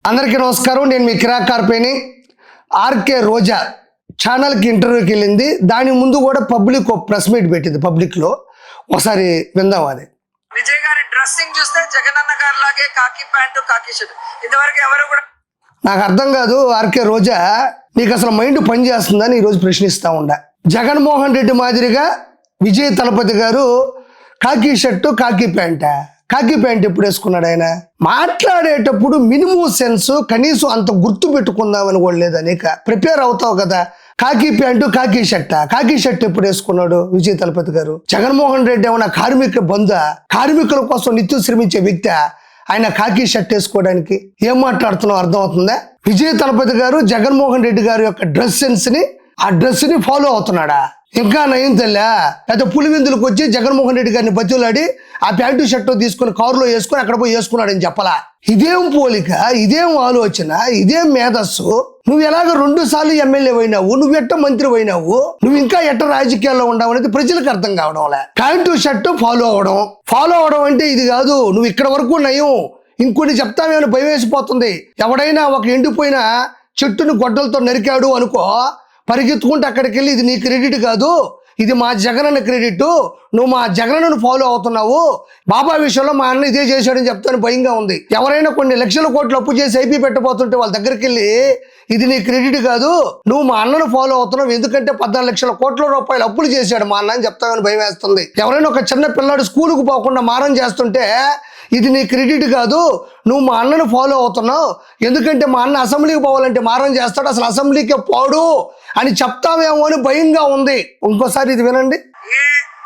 అందరికీ నమస్కారం. నేను మీ కిరాక్ కార్పేని. ఆర్కే రోజా ఛానల్కి ఇంటర్వ్యూకి వెళ్ళింది. దాని ముందు కూడా పబ్లిక్ ప్రెస్ మీట్ పెట్టింది. పబ్లిక్లో ఒకసారి విందాం. అది విజయ్ గారి డ్రెస్సింగ్ చూస్తే జగనన్న గారి లాగే కాకి ప్యాంటు కాకి షర్ట్. ఇంతవరకు ఎవరు కూడా నాకు అర్థం కాదు. ఆర్కే రోజా, నీకు అసలు మైండ్ పని చేస్తుందని ఈరోజు ప్రశ్నిస్తూ ఉండ. జగన్మోహన్ రెడ్డి మాదిరిగా విజయ్ తలపతి గారు కాకి షర్టు కాకి ప్యాంట్ ఎప్పుడు వేసుకున్నాడు? ఆయన మాట్లాడేటప్పుడు మినిమం సెన్స్ కనీసం అంత గుర్తు పెట్టుకుందామని కూడా లేదా? నీక ప్రిపేర్ అవుతావు కదా. కాకి ప్యాంటు కాకి షర్ట్ ఎప్పుడు వేసుకున్నాడు విజయ్ తలపతి గారు? జగన్మోహన్ రెడ్డి ఏమన్నా కార్మిక బంధు, కార్మికుల కోసం నిత్యం శ్రమించే వ్యక్తి ఆయన కాకి షర్ట్ వేసుకోవడానికి? ఏం మాట్లాడుతున్నావు అర్థం అవుతుందా? విజయ్ తలపతి గారు జగన్మోహన్ రెడ్డి గారి యొక్క డ్రెస్ సెన్స్ ని, ఆ డ్రెస్ ని ఫాలో అవుతున్నాడా? ఇంకా నయం తెల్లా? అయితే పులివెందులకు వచ్చి జగన్మోహన్ రెడ్డి గారిని బతిలాడి ఆ ప్యాంటు షర్టు తీసుకుని కారులో వేసుకుని అక్కడ పోయి వేసుకున్నాడని చెప్పలా? ఇదేం పోలిక, ఇదేం ఆలోచన, ఇదేం మేధస్సు? నువ్వు ఎలాగ 2 సార్లు ఎమ్మెల్యే అయినావు, నువ్వు ఎట్ట మంత్రి అయినావు, నువ్వు ఇంకా ఎట్ట రాజకీయాల్లో ఉండవు అనేది ప్రజలకు అర్థం కావడంలే. ప్యాంటు షర్టు ఫాలో అవడం అంటే ఇది కాదు. నువ్వు ఇక్కడ వరకు నయం, ఇంకొన్ని చెప్తామేమో భయం వేసిపోతుంది. ఎవడైనా ఒక ఎండిపోయిన చెట్టును గొడ్డలతో నరికాడు అనుకో, పరిగెత్తుకుంటే అక్కడికి వెళ్ళి ఇది నీ క్రెడిట్ కాదు, ఇది మా జగనన్న క్రెడిట్, నువ్వు మా జగనన్నను ఫాలో అవుతున్నావు, బాబా విషయంలో మా అన్న ఇదే చేశాడని చెప్తాను భయంగా ఉంది. ఎవరైనా కొన్ని లక్షల కోట్లు అప్పు చేసి ఐపీ పెట్టబోతుంటే వాళ్ళ దగ్గరికి వెళ్ళి ఇది నీ క్రెడిట్ కాదు, నువ్వు మా అన్నను ఫాలో అవుతున్నావు, ఎందుకంటే 14 లక్షల కోట్ల రూపాయలు అప్పులు చేశాడు మా అన్న అని చెప్తామని భయం వేస్తుంది. ఎవరైనా ఒక చిన్న పిల్లాడు స్కూలుకు పోకుండా మారం చేస్తుంటే ఇది నీ క్రెడిట్ కాదు, నువ్వు మా అన్నను ఫాలో అవుతున్నావు, ఎందుకంటే మా అన్న అసెంబ్లీకి పోవాలంటే మారం చేస్తాడు, అసలు అసెంబ్లీకే పోడు అని చెప్తావేమో అని భయంగా ఉంది. ఇంకోసారి ఇది వినండి. ఏ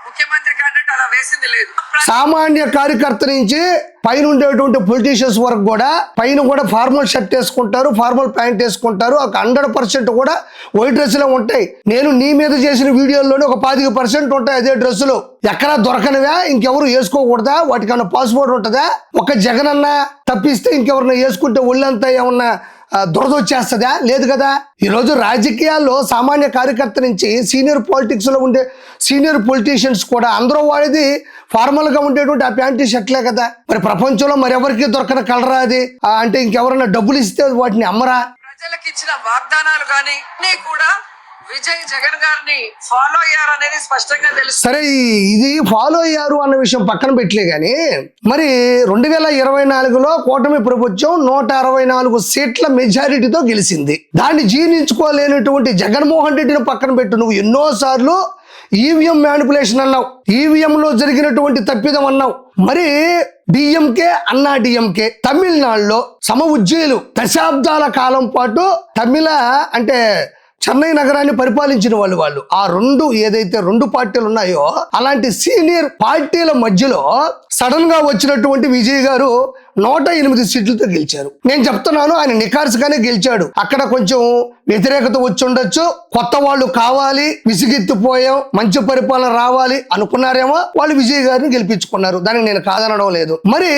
ముఖ్యమంత్రి క్యాండిడేట్ అలా వేసింది లేదు. సామాన్య కార్యకర్త నుంచి పైన ఉండేటువంటి పొలిటీషియన్స్ వరకు కూడా పైన కూడా ఫార్మల్ షర్ట్ వేసుకుంటారు, ఫార్మల్ ప్యాంట్ వేసుకుంటారు. ఒక 100% కూడా వైట్ డ్రెస్సులే ఉంటాయి. నేను నీ మీద చేసిన వీడియోల్లోనే ఒక 25% ఉంటాయి అదే డ్రెస్సులు. ఎక్కడా దొరకనివా? ఇంకెవరు వేసుకోకూడదా? వాటికన్నా పాస్పోర్ట్ ఉంటుందా? ఒక జగనన్న తప్పిస్తే ఇంకెవరన్నా వేసుకుంటే ఒళ్ళంతా ఏమన్నా దురద వచ్చేస్తుందా? లేదు కదా. ఈరోజు రాజకీయాల్లో సామాన్య కార్యకర్త నుంచి సీనియర్ పాలిటిక్స్ లో ఉండే సీనియర్ పొలిటీషియన్స్ కూడా అందరూ వాడేది ఫార్మల్ గా ఉండేటువంటి ఆ ప్యాంటు షర్ట్లే కదా. మరి ప్రపంచంలో మరెవరికి దొరకని కలరా అది? అంటే ఇంకెవరన్నా డబ్బులు ఇస్తే వాటిని అమ్మరా? ప్రజలకు ఇచ్చిన వాగ్దానాలు కానీ కూడా విజయ్ జగన్ గారిని ఫాలో అయ్యారనేది స్పష్టంగా తెలుసు. సరే, ఇది ఫాలో అయ్యారు అన్న విషయం పక్కన పెట్టలే గాని, మరి 2024లో కూటమి ప్రభుత్వం 164 సీట్ల మెజారిటీతో గెలిచింది. దాన్ని జీర్ణించుకోలేనటువంటి జగన్మోహన్ రెడ్డిని పక్కన పెట్టు. నువ్వు ఎన్నోసార్లు ఈవీఎం మ్యానిపులేషన్ అన్నావు, ఈవీఎంలో జరిగినటువంటి తప్పిదం అన్నావు. మరి డిఎంకే అన్నా డిఎంకే తమిళనాడులో ఉజ్జయులు దశాబ్దాల కాలం పాటు తమిళ అంటే చెన్నై నగరాన్ని పరిపాలించిన వాళ్ళు ఆ ఏదైతే 2 పార్టీలు ఉన్నాయో అలాంటి సీనియర్ పార్టీల మధ్యలో సడన్ గా వచ్చినటువంటి విజయ్ గారు 108 సీట్లతో గెలిచారు. నేను చెప్తున్నాను, ఆయన నికార్సుగానే గెలిచాడు. అక్కడ కొంచెం వ్యతిరేకత వచ్చి ఉండొచ్చు, కొత్త వాళ్ళు కావాలి, విసిగెత్తిపోయాం, మంచి పరిపాలన రావాలి అనుకున్నారేమో, వాళ్ళు విజయ్ గారిని గెలిపించుకున్నారు. దానికి నేను కాదనడం లేదు. మరి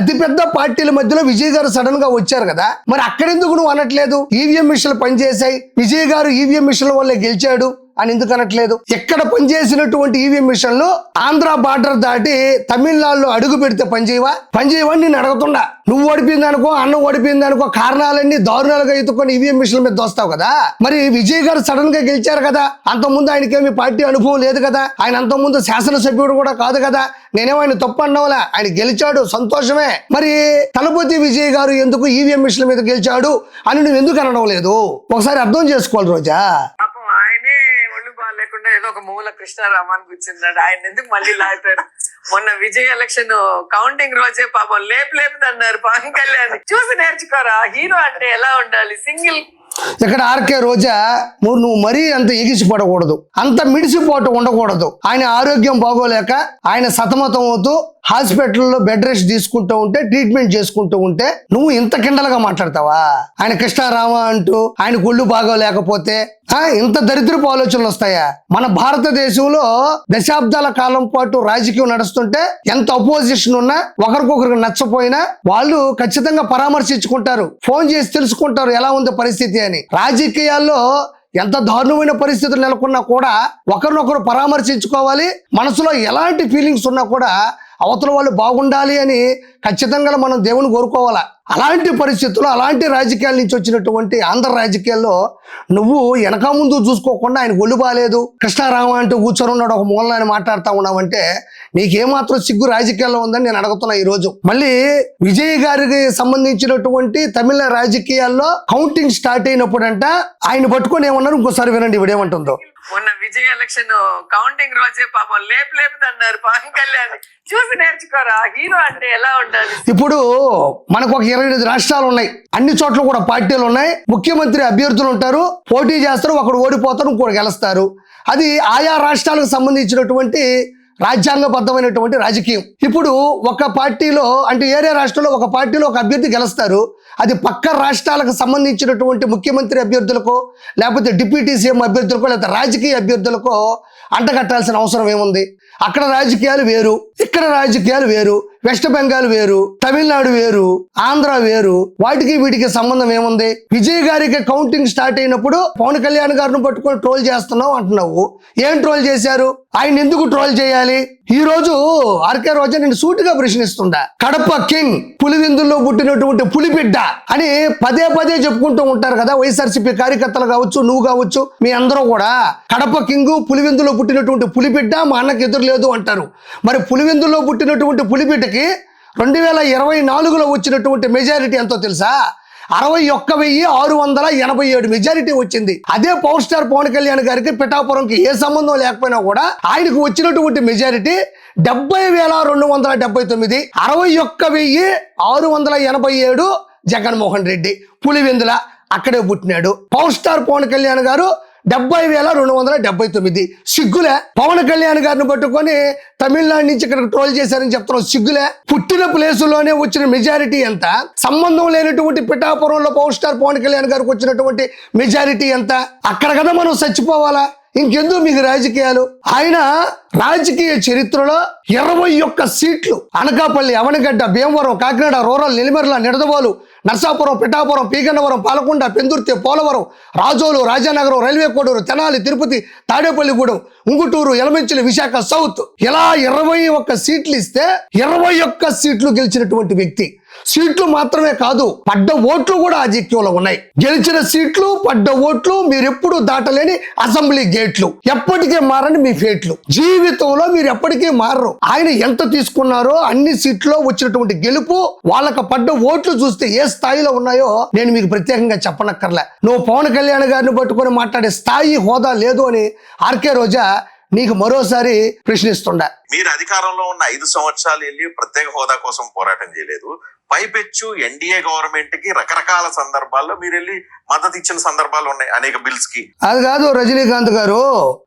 అతిపెద్ద పార్టీల మధ్యలో విజయ్ గారు సడన్ గా వచ్చారు కదా, మరి అక్కడెందుకు నువ్వు అనట్లేదు? ఈవీఎం మిషన్లు పనిచేశాయి, విజయ్ గారు ఈవీఎం మిషన్ల వల్లే గెలిచాడు అని ఎందుకు అనట్లేదు? ఎక్కడ పనిచేసినటువంటి ఈవీఎం మిషన్లు ఆంధ్ర బార్డర్ దాటి తమిళనాడులో అడుగు పెడితే పనిచేయవని నేను అడుగుతుండా. నువ్వు ఓడిపోయింది అనుకో, అన్నం ఓడిపోయింది అనుకో, కారణాలన్నీ దారుణాలుగా ఎత్తుకొని ఈవీఎం మిషన్ల మీద దోస్తావు కదా. మరి విజయ్ గారు సడన్ గా గెలిచారు కదా, అంతకుముందు ఆయనకేమి పార్టీ అనుభవం లేదు కదా, ఆయన అంతకుముందు శాసనసభ్యుడు కూడా కాదు కదా. నేనేమో ఆయన తప్పు అన్నవలా, ఆయన గెలిచాడు, సంతోషమే. మరి తలపతి విజయ్ గారు ఎందుకు ఈవీఎం మిషన్ల మీద గెలిచాడు అని నువ్వు ఎందుకు అనడం లేదు? ఒకసారి అర్థం చేసుకోవాలి రోజా. ఆయనే ఒళ్ళు బాగాలేకుండా ఏదో ఒక మూల కృష్ణారామాన్ని కూర్చున్నాడు, ఆయన ఎందుకు మళ్ళీ లాగుతారు? మొన్న విజయ్ ఎలక్షన్ కౌంటింగ్ రోజే పాపం లేపుదన్నారు పవన్ కళ్యాణ్. చూసి నేర్చుకోరా, హీరో అంటే ఎలా ఉండాలి, సింగిల్. ఇక్కడ ఆర్కే రోజా, నువ్వు మరీ అంత ఎగిసిపడకూడదు, అంత మిడిసిపోటు ఉండకూడదు. ఆయన ఆరోగ్యం బాగోలేక ఆయన సతమతం అవుతూ హాస్పిటల్లో బెడ్ రెస్ట్ తీసుకుంటూ ఉంటే, ట్రీట్మెంట్ చేసుకుంటూ ఉంటే నువ్వు ఇంత కిండలుగా మాట్లాడతావా? ఆయన కృష్ణారామ అంటూ ఆయన ఒళ్ళు బాగోలేకపోతే ఇంత దరిద్రపు ఆలోచనలు వస్తాయా? మన భారతదేశంలో దశాబ్దాల కాలం పాటు రాజకీయం నడుస్తుంటే ఎంత అపోజిషన్ ఉన్నా, ఒకరికొకరికి నచ్చపోయినా వాళ్ళు ఖచ్చితంగా పరామర్శించుకుంటారు, ఫోన్ చేసి తెలుసుకుంటారు ఎలా ఉంది పరిస్థితి అని. రాజకీయాల్లో ఎంత దారుణమైన పరిస్థితులు నెలకొన్నా కూడా ఒకరినొకరు పరామర్శించుకోవాలి. మనసులో ఎలాంటి ఫీలింగ్స్ ఉన్నా కూడా అవతల వాళ్ళు బాగుండాలి అని ఖచ్చితంగా మనం దేవుని కోరుకోవాలా. అలాంటి పరిస్థితుల్లో అలాంటి రాజకీయాల నుంచి వచ్చినటువంటి ఆంధ్ర రాజకీయాల్లో నువ్వు వెనక ముందు చూసుకోకుండా ఆయన ఒళ్ళు బాలేదు, కృష్ణారామ అంటూ కూర్చొని ఉన్నాడు ఒక మూలని మాట్లాడుతూ ఉన్నావంటే నీకేమాత్రం సిగ్గు రాజకీయాల్లో ఉందని నేను అడుగుతున్నా ఈరోజు. మళ్ళీ విజయ్ గారికి సంబంధించినటువంటి తమిళ రాజకీయాల్లో కౌంటింగ్ స్టార్ట్ అయినప్పుడంట ఆయన పట్టుకొని ఏమన్నారు, ఇంకోసారి వినండి ఇవిడేమంటుందో. మొన్న విజయ్ ఎలక్షన్ కౌంటింగ్ రోజే పాపం లేపుదన్నారు పవన్ కళ్యాణ్. చూసి నేర్చుకోరా, హీరో అంటే ఎలా ఉండాలి. ఇప్పుడు మనకు ఒక 25 రాష్ట్రాలు ఉన్నాయి, అన్ని చోట్ల కూడా పార్టీలు ఉన్నాయి, ముఖ్యమంత్రి అభ్యర్థులు ఉంటారు, పోటీ చేస్తారు, ఒకడు ఓడిపోతారు, ఇంకోటి గెలుస్తారు. అది ఆయా రాష్ట్రాలకు సంబంధించినటువంటి రాజ్యాంగబద్ధమైనటువంటి రాజకీయం. ఇప్పుడు ఒక పార్టీలో అంటే ఏరే రాష్ట్రంలో ఒక పార్టీలో ఒక అభ్యర్థి గెలుస్తారు, అది పక్క రాష్ట్రాలకు సంబంధించినటువంటి ముఖ్యమంత్రి అభ్యర్థులకో లేకపోతే డిప్యూటీ సీఎం అభ్యర్థులకో లేకపోతే రాజకీయ అభ్యర్థులకో అంటగట్టాల్సిన అవసరం ఏముంది? అక్కడ రాజకీయాలు వేరు, ఇక్కడ రాజకీయాలు వేరు, వెస్ట్ బెంగాల్ వేరు, తమిళనాడు వేరు, ఆంధ్ర వేరు, వాటికి వీటికి సంబంధం ఏముంది? విజయ్ గారికి కౌంటింగ్ స్టార్ట్ అయినప్పుడు పవన్ కళ్యాణ్ గారిని పట్టుకొని ట్రోల్ చేస్తున్నావు అంటున్నావు. ఏం ట్రోల్ చేశారు? ఆయన ఎందుకు ట్రోల్ చేయాలి? ఈ రోజు ఆర్కే రోజా నేను సూటిగా ప్రశ్నిస్తుండా. కడప కింగ్, పులివిందుల్లో పుట్టినటువంటి పులిబిడ్డ అని పదే పదే చెప్పుకుంటూ ఉంటారు కదా వైఎస్ఆర్సీపీ కార్యకర్తలు కావచ్చు, నువ్వు కావచ్చు, మీ అందరూ కూడా కడప కింగ్, పులివిందులో పుట్టినటువంటి పులిబిడ్డ, మా అన్నకి ఎదురు లేదు అంటారు. మరి పులివిందులో పుట్టినటువంటి పులిబిడ్డకి 2024లో వచ్చినటువంటి మెజారిటీ ఎంతో తెలుసా? 61,687 మెజారిటీ వచ్చింది. అదే పవర్ స్టార్ పవన్ కళ్యాణ్ గారికి పిఠాపురంకి ఏ సంబంధం లేకపోయినా కూడా ఆయనకు వచ్చినటువంటి మెజారిటీ 70,279. 61,687 జగన్మోహన్ రెడ్డి పులివెందుల అక్కడే పుట్టినాడు. పవర్ స్టార్ పవన్ కళ్యాణ్ గారు 70,279. సిగ్గులే? పవన్ కళ్యాణ్ గారిని పట్టుకొని తమిళనాడు నుంచి ఇక్కడ ట్రోల్ చేశారని చెప్తున్నాం. సిగ్గులే? పుట్టిన ప్లేసులోనే వచ్చిన మెజారిటీ ఎంత? సంబంధం లేనటువంటి పిఠాపురంలో పవర్ స్టార్ పవన్ కళ్యాణ్ గారికి వచ్చినటువంటి మెజారిటీ ఎంత? అక్కడ కదా మనం చచ్చిపోవాలా? ఇంకెందుకు మీకు రాజకీయాలు? ఆయన రాజకీయ చరిత్రలో 21 సీట్లు Anakapalli, Avanigadda, Bhimavaram, Kakinada rural, Nellimarla, Nidadavolu, Narsapuram, Pithapuram, P Gannavaram, Palakonda, Pendurthi, Polavaram, Razole, Rajanagaram, railway Koduru, Tenali, Tirupati, Tadepalligudem, Unguturu, Yelamanchili, Visakha south, ఇలా 21 సీట్లు ఇస్తే 21 సీట్లు గెలిచినటువంటి వ్యక్తి. సీట్లు మాత్రమే కాదు, పడ్డ ఓట్లు కూడా ఆధిక్యంలో ఉన్నాయి. గెలిచిన సీట్లు, పడ్డ ఓట్లు, మీరెప్పుడు దాటలేని అసెంబ్లీ గేట్లు, ఎప్పటికీ మారని మీ ఫేట్లు. జీవితంలో మీరు ఎప్పటికీ మారరు. ఆయన ఎంత తీసుకున్నారో అన్ని సీట్లో వచ్చినటువంటి గెలుపు, వాళ్ళకి పడ్డ ఓట్లు చూస్తే ఏ స్థాయిలో ఉన్నాయో నేను మీకు ప్రత్యేకంగా చెప్పనక్కర్లే. నువ్వు పవన్ కళ్యాణ్ గారిని పట్టుకొని మాట్లాడే స్థాయి, హోదా లేదు అని ఆర్కే రోజా నీకు మరోసారి ప్రశ్నిస్తుండా. మీరు అధికారంలో ఉన్న 5 సంవత్సరాలు వెళ్ళి ప్రత్యేక హోదా కోసం పోరాటం చేయలేదు. పైపెచ్చు ఎన్డీఏ గవర్నమెంట్ కి రకరకాల సందర్భాల్లో మీరు వెళ్ళి మద్దతు ఇచ్చిన సందర్భాలు ఉన్నాయి అనేక బిల్స్ కి. అది కాదు రజనీకాంత్ గారు,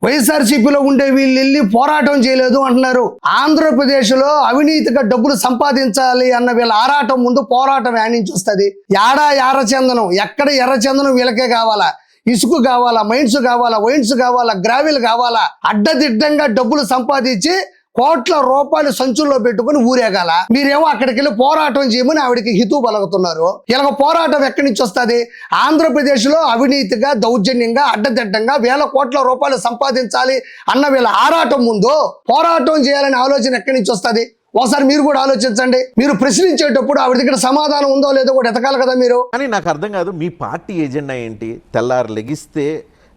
వైఎస్ఆర్సీపీలో ఉండే వీళ్ళు వెళ్ళి పోరాటం చేయలేదు అంటున్నారు. ఆంధ్రప్రదేశ్ లో అవినీతిగా డబ్బులు సంపాదించాలి అన్న వీళ్ళ ఆరాటం ముందు పోరాటం యానించి వస్తుంది. యాడా ఎర్రచందనం, ఎక్కడ ఎర్రచందనం వీళ్ళకే కావాలా? ఇసుక కావాలా, మైన్స్ కావాలా, వైన్స్ కావాలా, గ్రావెల్ కావాలా? అడ్డదిడ్డంగా డబ్బులు సంపాదించి కోట్ల రూపాయలు సంచుల్లో పెట్టుకుని ఊరేగాల. మీరేమో అక్కడికి వెళ్ళి పోరాటం చేయమని ఆవిడకి హితూ పలుకుతున్నారు. ఇలా పోరాటం ఎక్కడి నుంచి వస్తుంది? ఆంధ్రప్రదేశ్ లో అవినీతిగా, దౌర్జన్యంగా, అడ్డదిడ్డంగా వేల కోట్ల రూపాయలు సంపాదించాలి అన్న వీళ్ళ ఆరాటం ముందు పోరాటం చేయాలనే ఆలోచన ఎక్కడి నుంచి వస్తుంది? ఒకసారి మీరు కూడా ఆలోచించండి. మీరు ప్రశ్నించేటప్పుడు ఆవిడ దగ్గర సమాధానం ఉందో లేదో కూడా ఎతకాలి కదా మీరు. అని నాకు అర్థం కాదు, మీ పార్టీ ఎజెండా ఏంటి? తెల్లారు లెగిస్తే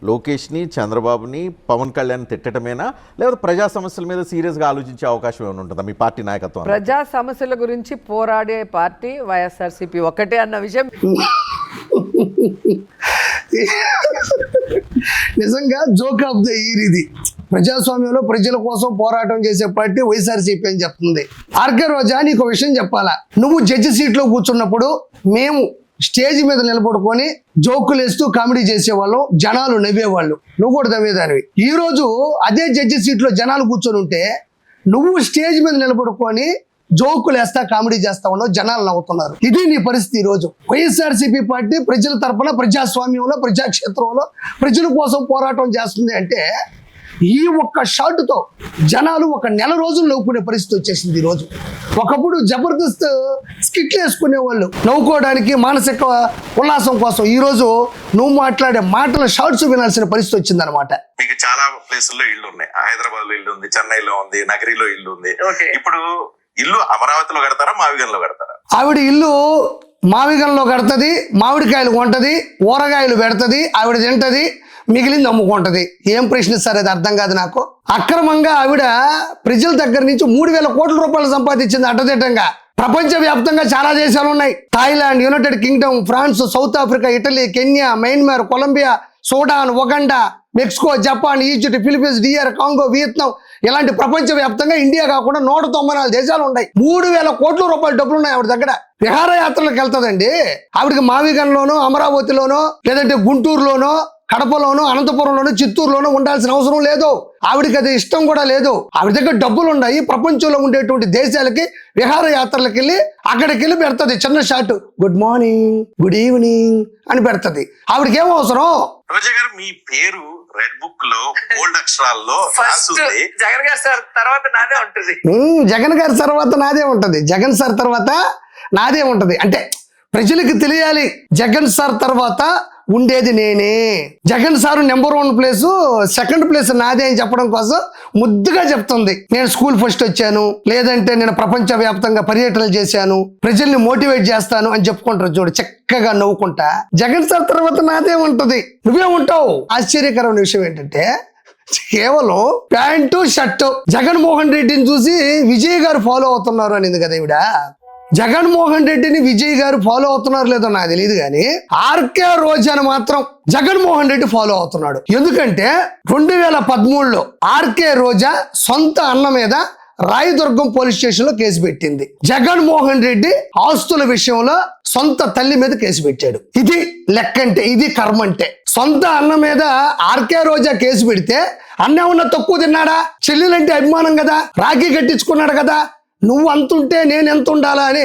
లోకేష్ని, చంద్రబాబుని, పవన్ కళ్యాణ్ తిట్టడమేనా, లేకపోతే ప్రజా సమస్యల మీద సీరియస్గా ఆలోచించే అవకాశం ఏమైనా ఉంటుందా మీ పార్టీ నాయకత్వం? ప్రజా సమస్యల గురించి పోరాడే పార్టీ వైఎస్ఆర్సీపీ ఒక్కటే అన్న విషయం నిజంగా జోక్ ఆఫ్ ద ఇయర్ ఇది. ప్రజాస్వామ్యంలో ప్రజల కోసం పోరాటం చేసే పార్టీ వైఎస్ఆర్సీపీ అని చెప్తుంది. ఆర్కే రోజా నీకు విషయం చెప్పాలా? నువ్వు జడ్జి సీట్లో కూర్చున్నప్పుడు మేము స్టేజ్ మీద నిలబడుకొని జోకులు వేస్తూ కామెడీ చేసేవాళ్ళం, జనాలు నవ్వేవాళ్ళు, నువ్వు కూడా నవ్వేదానివి. ఈ రోజు అదే జడ్జి సీట్లో జనాలు కూర్చొని ఉంటే నువ్వు స్టేజ్ మీద నిలబడుకొని జోకులు వేస్తా, కామెడీ చేస్తా ఉన్నావు, జనాలు నవ్వుతున్నారు. ఇది నీ పరిస్థితి. ఈ రోజు వైఎస్ఆర్సీపీ పార్టీ ప్రజల తరపున ప్రజాస్వామ్యంలో, ప్రజాక్షేత్రంలో ప్రజల కోసం పోరాటం చేస్తుంది అంటే ఈ ఒక్క షాట్తో జనాలు ఒక నెల రోజులు నవ్వుకునే పరిస్థితి వచ్చేసింది. ఈ రోజు ఒకప్పుడు జబర్దస్త్ స్కిట్లు వేసుకునే వాళ్ళు నవ్వుకోవడానికి, మానసిక ఉల్లాసం కోసం. ఈ రోజు నువ్వు మాట్లాడే మాటల షార్ట్స్ వినాల్సిన పరిస్థితి వచ్చిందనమాట. మీకు చాలా ప్లేసుల్లో ఇల్లు ఉన్నాయి. హైదరాబాద్ లో ఇల్లు ఉంది, చెన్నైలో ఉంది, నగరిలో ఇల్లు ఉంది. ఇప్పుడు ఇల్లు అమరావతిలో కడతారా మావిగంలో కడతారా? ఆవిడ ఇల్లు మావిగంలో కడుతుంది, మామిడికాయలు కొంటది, ఊరగాయలు పెడుతుంది, ఆవిడ తింటది, మిగిలింది అమ్ముకుంటది. ఏం ప్రశ్నిస్తారు అది అర్థం కాదు నాకు. అక్రమంగా ఆవిడ ప్రజల దగ్గర నుంచి 3,000 కోట్ల రూపాయలు సంపాదించింది అడ్డదిడ్డంగా. ప్రపంచ వ్యాప్తంగా చాలా దేశాలు ఉన్నాయి. Thailand, United Kingdom, France, South Africa, Italy, Kenya, Myanmar, Colombia, Sudan, Uganda, Mexico, Japan, Egypt, Philippines, DR Congo, Vietnam, ఇలాంటి ప్రపంచ వ్యాప్తంగా ఇండియా కాకుండా 194 దేశాలు ఉన్నాయి. 3,000 కోట్ల రూపాయల డబ్బులు ఉన్నాయి ఆవిడ దగ్గర. విహారయాత్రలకు వెళ్తుందండి ఆవిడకి. మావిగంలోనో, అమరావతిలోనో, లేదంటే గుంటూరులోనో, కడపలోనో, అనంతపురంలోనో, చిత్తూరులోనో ఉండాల్సిన అవసరం లేదు. ఆవిడకి అది ఇష్టం కూడా లేదు. ఆవిడ దగ్గర డబ్బులు ఉన్నాయి. ప్రపంచంలో ఉండేటువంటి దేశాలకి విహారయాత్రలకు వెళ్ళి అక్కడికి వెళ్ళి పెడుతుంది చిన్న shot, good morning, good evening అని పెడుతుంది. ఆవిడకి ఏం అవసరం? రోజా గారు, మీ పేరు రెడ్ బుక్ లో బోల్డ్ అక్షరాల్లో ఫస్ట్ రాసుంది. జగన్ గారు సార్ తర్వాత నాదే ఉంటుంది. జగన్ గారి తర్వాత నాదే ఉంటది. జగన్ సార్ తర్వాత నాదే ఉంటది. అంటే ప్రజలకు తెలియాలి జగన్ సార్ తర్వాత ఉండేది నేనే. Jagan sir number 1 place, 2nd place నాదే అని చెప్పడం కోసం ముద్దుగా చెప్తుంది. నేను స్కూల్ ఫస్ట్ వచ్చాను, లేదంటే నేను ప్రపంచ వ్యాప్తంగా పర్యటనలు చేశాను, ప్రజల్ని మోటివేట్ చేస్తాను అని చెప్పుకుంటారు చూడు చక్కగా నవ్వుకుంటా. జగన్ సార్ తర్వాత నాదే ఉంటది, నువ్వే ఉంటావు. ఆశ్చర్యకరమైన విషయం ఏంటంటే కేవలం ప్యాంటు షర్టు. జగన్మోహన్ రెడ్డిని చూసి విజయ్ గారు ఫాలో అవుతున్నారు అనేది కదా ఈవిడ. జగన్మోహన్ రెడ్డిని విజయ్ గారు ఫాలో అవుతున్నారు లేదో నాకు తెలియదు కానీ ఆర్కే రోజాను మాత్రం జగన్మోహన్ రెడ్డి ఫాలో అవుతున్నాడు. ఎందుకంటే 2013లో ఆర్కే రోజా సొంత అన్న మీద రాయదుర్గం పోలీస్ స్టేషన్ లో కేసు పెట్టింది. జగన్మోహన్ రెడ్డి ఆస్తుల విషయంలో సొంత తల్లి మీద కేసు పెట్టాడు. ఇది లెక్కంటే, ఇది కర్మంటే. సొంత అన్న మీద ఆర్కే రోజా కేసు పెడితే అన్న ఉన్న తక్కువ తిన్నాడా? చెల్లెలంటే అభిమానం కదా, రాఖీ కట్టించుకున్నాడు కదా, నువ్వు అంతుంటే నేను ఎంత ఉండాలా అని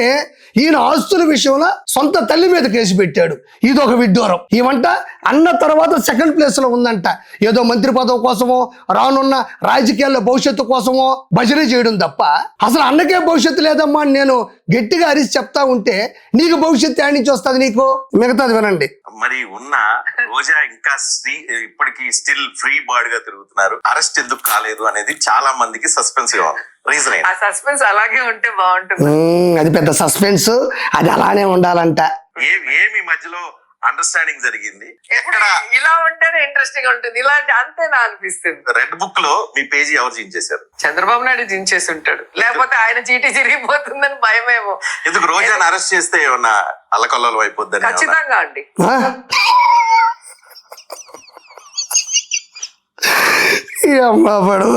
ఈయన ఆస్తుల విషయంలో సొంత తల్లి మీద కేసు పెట్టాడు. ఇది ఒక విడ్డూరం. ఈ వంట అన్న తర్వాత 2nd ప్లేస్ లో ఉందంట. ఏదో మంత్రి పదవి కోసమో, రానున్న రాజకీయాల్లో భవిష్యత్తు కోసమో భజన చేయడం తప్ప అసలు అన్నకే భవిష్యత్తు లేదమ్మా అని నేను గట్టిగా అరిసి చెప్తా ఉంటే నీకు భవిష్యత్తు ఏడి నుంచి వస్తుంది? నీకు మిగతాది వినండి. మరి ఉన్న రోజా ఇంకా ఇప్పటికి స్టిల్ ఫ్రీ బర్డ్ గా తిరుగుతున్నారు. అరెస్ట్ ఎందుకు కాలేదు అనేది చాలా మందికి సస్పెన్స్ గా రీజన్. ఆ సస్పెన్స్ అలాగే ఉంటే బాగుంటుంది. అది పెద్ద సస్పెన్స్, అది అలానే ఉండాలంట. ఏమి మధ్యలో అండర్స్టాండింగ్ జరిగింది? ఎక్కడ ఇలా ఉంటేనే ఇంట్రెస్టింగ్ ఉంటుంది, ఇలాంటి అంతేనా అనిపిస్తుంది. రెడ్ బుక్ లో మీ పేజీ ఎవరు జించేశారు? చంద్రబాబు నాయుడు జించేసి ఉంటాడు, లేకపోతే ఆయన చీటీ చిరిగిపోతుందని భయమేమో. ఎందుకు రోజాను అరెస్ట్ చేస్తే ఏమన్నా అల్లకల్లోలం అయిపోద్దని? ఖచ్చితంగా అండి. అమ్మాడు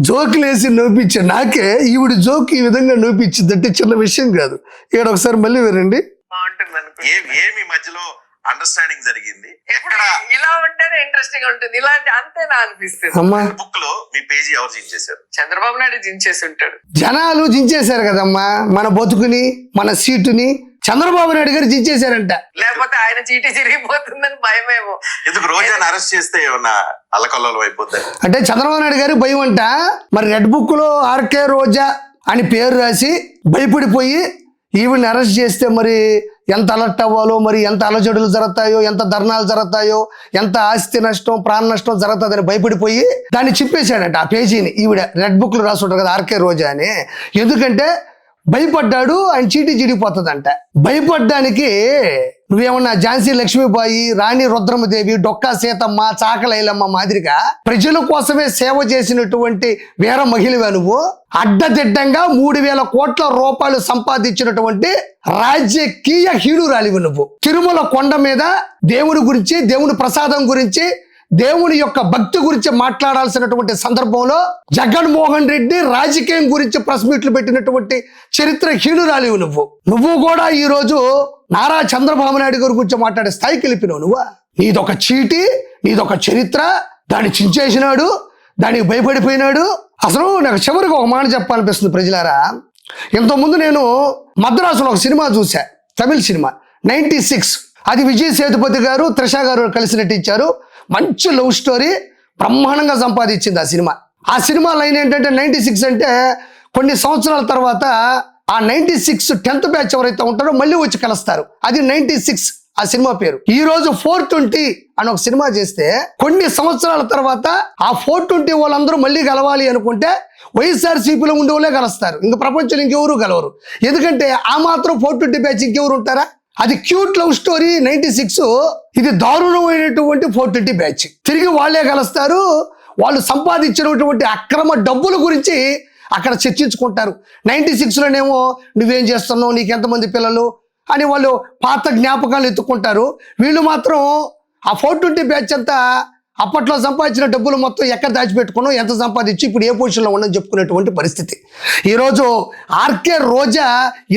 జోకులేసి నవ్వించే నాకే ఈవిడ జోక్ ఈ విధంగా నవ్వించింది అంటే చిన్న విషయం కాదు. ఇక్కడ ఒకసారి మళ్ళీ వినండి. బాగుంటుంది అనుకో. ఏమి మధ్యలో అండర్స్టాండింగ్ జరిగింది? ఎక్కడ ఇలా ఉంటేనే ఇంట్రెస్టింగ్ ఉంటుంది, ఇలాంటి అంతేనా అనిపిస్తుంది. అమ్మా, బుక్ లో మీ పేజీ ఎవరు జించేశారు? చంద్రబాబు నాయుడు జించేసి ఉంటాడు. జనాలు జించేశారు కదమ్మా మన బతుకుని, మన సీటుని. చంద్రబాబు నాయుడు గారు జించేశారంట, లేకపోతే ఆయన చీటీ చిరిగిపోతుందని భయమేమో. ఎందుకు రోజాను అరెస్ట్ చేస్తే ఏమన్నా అల్లకల్లోలం అయిపోద్దని? అంటే చంద్రబాబు నాయుడు గారికి భయం అంట. మరి రెడ్ బుక్ లో ఆర్కే రోజా అని పేరు రాసి భయపడిపోయి ఈవిడ్ని అరెస్ట్ చేస్తే మరి ఎంత అలర్ట్ అవ్వాలో, మరి ఎంత అలజడులు జరుగుతాయో, ఎంత ధర్నాలు జరుగుతాయో, ఎంత ఆస్తి నష్టం, ప్రాణ నష్టం జరుగుతుందని భయపడిపోయి దాన్ని చెప్పేశాడట. ఆ పేజీని ఈవిడ రెడ్ బుక్ లో రాసి ఉంటారు కదా ఆర్కే రోజా అని. ఎందుకంటే భయపడ్డాడు, ఆయన చీటీ చిడిపోతుందంట. భయపడ్డానికి నువ్వేమన్నా ఝాన్సీ లక్ష్మీబాయి, రాణి రుద్రమదేవి, డొక్కా సీతమ్మ, చాకలైలమ్మ మాదిరిగా ప్రజల కోసమే సేవ చేసినటువంటి వీర మహిళవే నువ్వు. అడ్డదిడ్డంగా 3,000 కోట్ల రూపాయలు సంపాదించినటువంటి రాజకీయ హీనురాలివి నువ్వు. తిరుమల కొండ మీద దేవుని గురించి, దేవుని ప్రసాదం గురించి, దేవుని యొక్క భక్తి గురించి మాట్లాడాల్సినటువంటి సందర్భంలో జగన్మోహన్ రెడ్డి రాజకీయం గురించి ప్రెస్ మీట్లు పెట్టినటువంటి చరిత్ర హీనురాలివి నువ్వు. నువ్వు కూడా ఈ రోజు నారా చంద్రబాబు నాయుడు గారి గురించి మాట్లాడే స్థాయికి వెళ్ళిపోయినావు నువ్వు. నీదొక చీటీ, నీదొక చరిత్ర, దాన్ని చించేసినాడు, దానికి భయపడిపోయినాడు. అసలు నాకు చివరికి ఒక మాట చెప్పాలనిపిస్తుంది ప్రజలారా. ఇంతకుముందు నేను మద్రాసులో ఒక సినిమా చూసా, తమిళ సినిమా 96. అది విజయ్ సేతుపతి గారు, త్రిష గారు కలిసి నటించారు. మంచి లవ్ స్టోరీ, బ్రహ్మాండంగా సంపాదించింది ఆ సినిమా. ఆ సినిమా లైన్ ఏంటంటే 96 అంటే కొన్ని సంవత్సరాల తర్వాత ఆ 96 10th బ్యాచ్ ఎవరైతే ఉంటారో మళ్ళీ వచ్చి కలుస్తారు. అది 96 ఆ సినిమా పేరు. ఈ రోజు 420 అని ఒక సినిమా చేస్తే కొన్ని సంవత్సరాల తర్వాత ఆ 420 వాళ్ళందరూ మళ్ళీ కలవాలి అనుకుంటే వైఎస్ఆర్సీపీలో ఉండే వాళ్ళే కలుస్తారు. ఇంకా ప్రపంచంలో ఇంకెవరు కలవరు. ఎందుకంటే ఆ మాత్రం 420 బ్యాచ్ ఇంకెవరు ఉంటారా? అది క్యూట్ లవ్ స్టోరీ 96, ఇది దారుణమైనటువంటి 420 బ్యాచ్. తిరిగి వాళ్ళే కలుస్తారు. వాళ్ళు సంపాదించినటువంటి అక్రమ డబ్బుల గురించి అక్కడ చర్చించుకుంటారు. 96లోనేమో నువ్వేం చేస్తున్నావు, నీకెంతమంది పిల్లలు అని వాళ్ళు పాత జ్ఞాపకాలు ఎత్తుకుంటారు. వీళ్ళు మాత్రం ఆ 420 బ్యాచ్ అంతా అప్పట్లో సంపాదించిన డబ్బులు మొత్తం ఎక్కడ దాచిపెట్టుకున్నావు, ఎంత సంపాదించి ఇప్పుడు ఏ పొజిషన్లో ఉండని చెప్పుకునేటువంటి పరిస్థితి. ఈరోజు ఆర్కే రోజా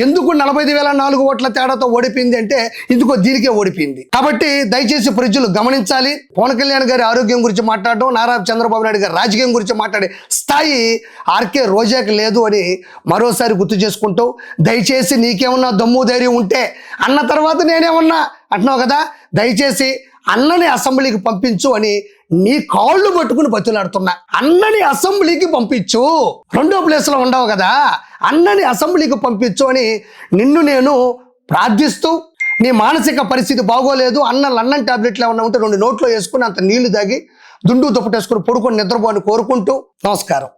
ఎందుకు 45,004 ఓట్ల తేడాతో ఓడిపోయింది అంటే ఇందుకో దీనికే ఓడిపోయింది. కాబట్టి దయచేసి ప్రజలు గమనించాలి. పవన్ కళ్యాణ్ గారి ఆరోగ్యం గురించి మాట్లాడడం, నారా చంద్రబాబు నాయుడు గారి రాజకీయం గురించి మాట్లాడే స్థాయి ఆర్కే రోజాకి లేదు అని మరోసారి గుర్తు చేసుకుంటూ, దయచేసి నీకేమన్నా దమ్ము ధైర్యం ఉంటే అన్న తర్వాత నేనేమన్నా అంటున్నావు కదా, దయచేసి అన్నని అసెంబ్లీకి పంపించు అని నీ కాళ్ళు పట్టుకుని బతులాడుతున్నా. అన్నని అసెంబ్లీకి పంపించు, 2వ ప్లేస్లో ఉండవు కదా, అన్నని అసెంబ్లీకి పంపించు అని నిన్ను నేను ప్రార్థిస్తూ, నీ మానసిక పరిస్థితి బాగోలేదు, లండన్ టాబ్లెట్లు ఏమన్నా ఉంటే 2 నోట్లో వేసుకుని అంత నీళ్లు తాగి దుండు దుప్పటేసుకుని పడుకొని నిద్రపోని కోరుకుంటూ నమస్కారం.